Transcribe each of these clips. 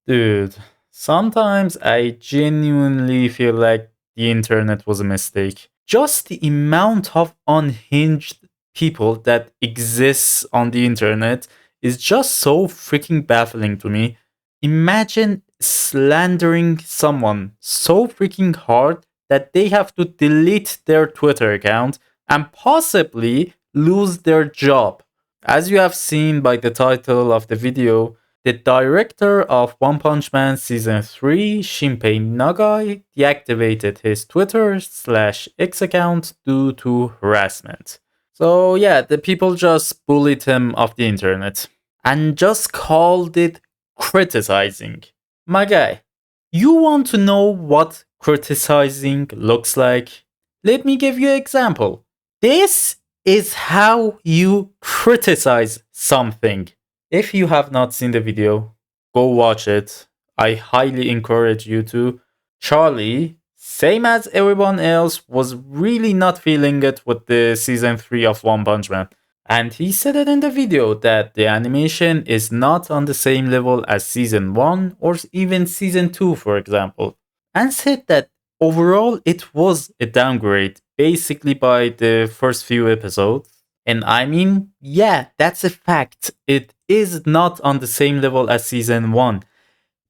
Dude, sometimes I genuinely feel like the internet was a mistake. Just the amount of unhinged people that exists on the internet is just so freaking baffling to me. Imagine slandering someone so freaking hard that they have to delete their Twitter account and possibly lose their job. As you have seen by the title of the video, the director of One Punch Man Season 3, Shinpei Nagai, deactivated his Twitter/X account due to harassment. So, yeah, the people just bullied him off the internet and just called it criticizing. My guy, you want to know what criticizing looks like? Let me give you an example. This is how you criticize something. If you have not seen the video, go watch it. I highly encourage you to. Charlie, same as everyone else, was really not feeling it with the season 3 of One Punch Man. And he said it in the video that the animation is not on the same level as season 1 or even season 2, for example. And said that overall it was a downgrade, basically by the first few episodes. And I mean, yeah, that's a fact. It is not on the same level as season 1.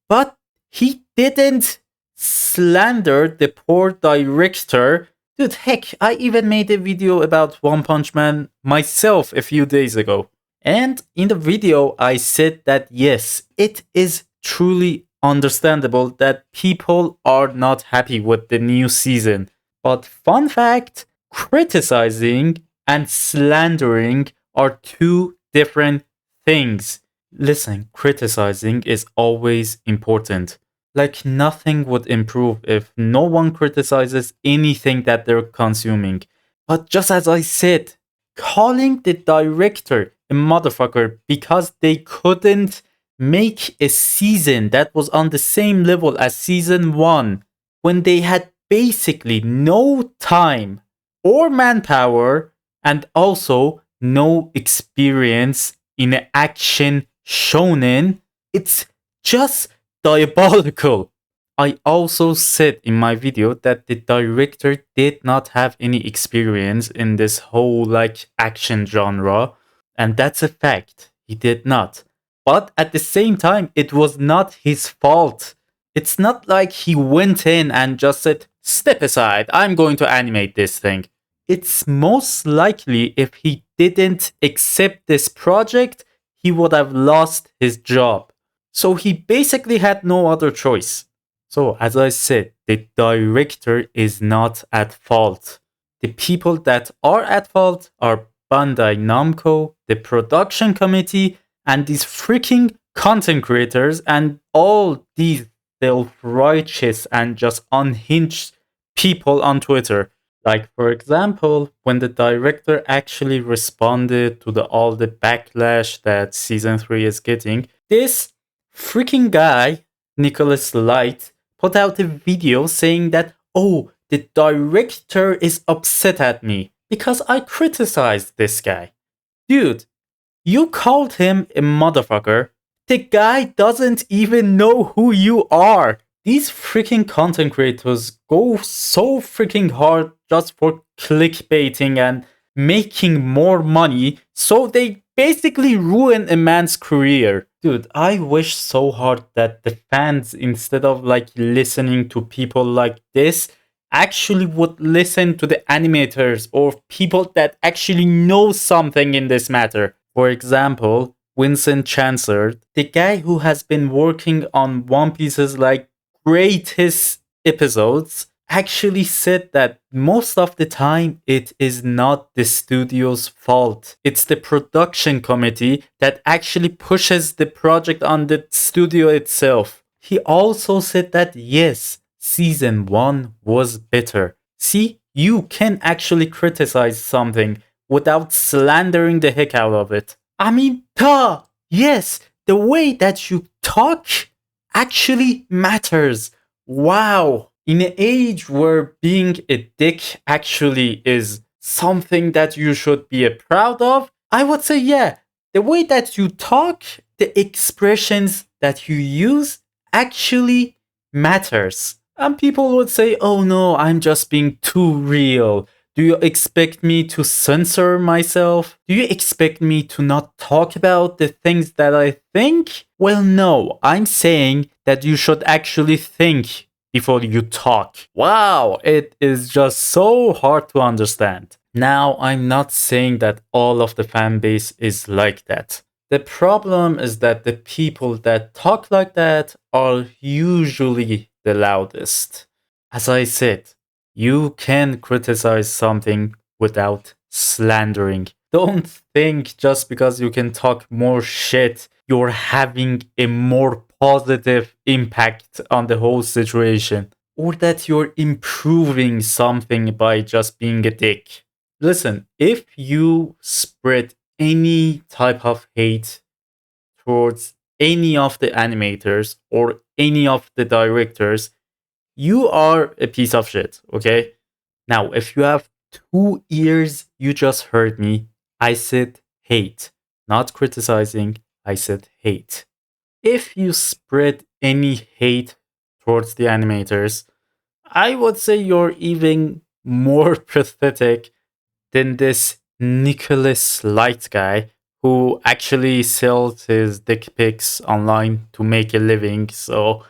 But he didn't slander the poor director. Dude, heck, I even made a video about One Punch Man myself a few days ago. And in the video, I said that yes, it is truly understandable that people are not happy with the new season. But fun fact, criticizing and slandering are two different things. Listen, criticizing is always important. Like nothing would improve if no one criticizes anything that they're consuming. But just as I said, calling the director a motherfucker because they couldn't make a season that was on the same level as season 1 when they had basically no time or manpower and also no experience in action shonen, it's just diabolical. I also said in my video that the director did not have any experience in this whole action genre, and that's a fact. He did not. But at the same time, it was not his fault. It's not like he went in and just said, "Step aside, I'm going to animate this thing." It's most likely if he didn't accept this project, he would have lost his job. So he basically had no other choice. So, as I said, the director is not at fault. The people that are at fault are Bandai Namco, the production committee, and these freaking content creators, and all these self-righteous and just unhinged people on Twitter. Like, for example, when the director actually responded to all the backlash that season 3 is getting, this freaking guy, Nicholas Light, put out a video saying that, oh, the director is upset at me because I criticized this guy. Dude, you called him a motherfucker. The guy doesn't even know who you are. These freaking content creators go so freaking hard just for clickbaiting and making more money, so they basically ruin a man's career. Dude, I wish so hard that the fans, instead of listening to people like this, actually would listen to the animators or people that actually know something in this matter. For example, Vincent Chancellor, the guy who has been working on One Piece's greatest episodes, actually said that most of the time it is not the studio's fault. It's the production committee that actually pushes the project on the studio itself. He also said that yes, season 1 was better. See, you can actually criticize something without slandering the heck out of it. I mean, duh! Yes, the way that you talk actually matters. Wow. In an age where being a dick actually is something that you should be proud of, I would say, yeah, the way that you talk, the expressions that you use actually matters. And people would say, oh no, I'm just being too real. Do you expect me to censor myself? Do you expect me to not talk about the things that I think? Well, no, I'm saying that you should actually think before you talk. Wow, it is just so hard to understand. Now, I'm not saying that all of the fan base is like that. The problem is that the people that talk like that are usually the loudest. As I said, you can criticize something without slandering. Don't think just because you can talk more shit, you're having a more positive impact on the whole situation, or that you're improving something by just being a dick. Listen, if you spread any type of hate towards any of the animators or any of the directors, you are a piece of shit, okay? Now, if you have 2 ears, you just heard me. I said hate, not criticizing. I said hate. If you spread any hate towards the animators, I would say you're even more pathetic than this Nicholas Light guy who actually sells his dick pics online to make a living. So,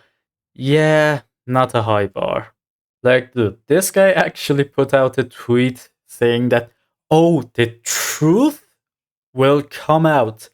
yeah, not a high bar. Like, dude, this guy actually put out a tweet saying that, oh, the truth will come out.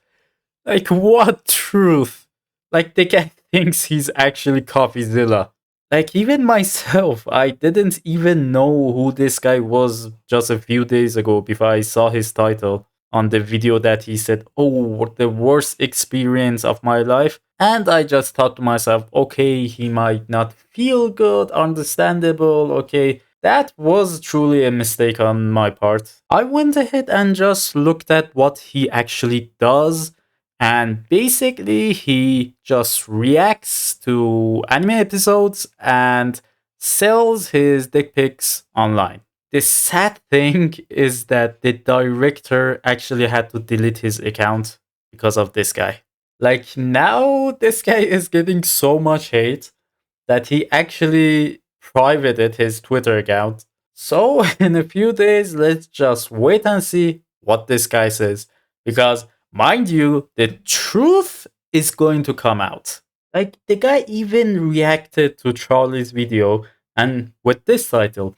Like, what truth? Like, the guy thinks he's actually CoffeeZilla. Like, even myself, I didn't even know who this guy was just a few days ago before I saw his title on the video that he said, oh, the worst experience of my life. And I just thought to myself, okay, he might not feel good, understandable, okay. That was truly a mistake on my part. I went ahead and just looked at what he actually does, and basically he just reacts to anime episodes and sells his dick pics online. The sad thing is that the director actually had to delete his account because of this guy. Like, now this guy is getting so much hate that he actually privated his Twitter account. So, in a few days, let's just wait and see what this guy says. Because, mind you, the truth is going to come out. Like, the guy even reacted to Charlie's video and with this title,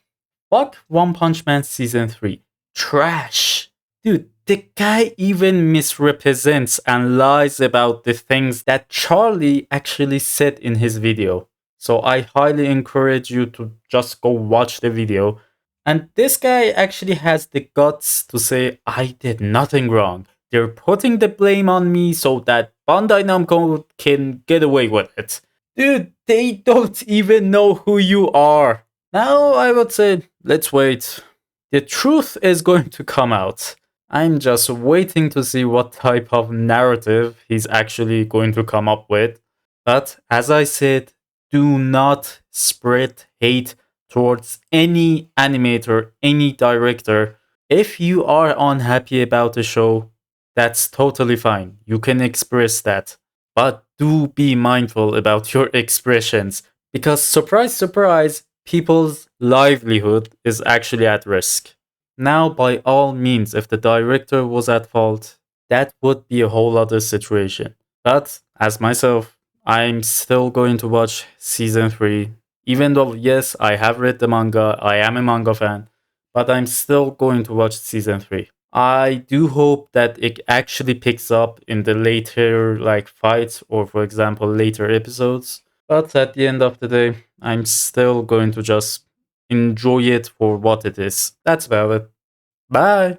fuck One Punch Man Season 3. Trash. Dude, the guy even misrepresents and lies about the things that Charlie actually said in his video. So I highly encourage you to just go watch the video. And this guy actually has the guts to say, I did nothing wrong. They're putting the blame on me so that Bandai Namco can get away with it. Dude, they don't even know who you are. Now I would say, let's wait. The truth is going to come out. I'm just waiting to see what type of narrative he's actually going to come up with. But as I said, do not spread hate towards any animator, any director. If you are unhappy about the show, that's totally fine. You can express that. But do be mindful about your expressions because, surprise, surprise, people's livelihood is actually at risk. Now, by all means, if the director was at fault, that would be a whole other situation. But as myself, I'm still going to watch season 3. Even though, yes, I have read the manga, I am a manga fan, but I'm still going to watch season 3. I do hope that it actually picks up in the later like fights or for example later episodes. But at the end of the day, I'm still going to just enjoy it for what it is. That's about it. Bye.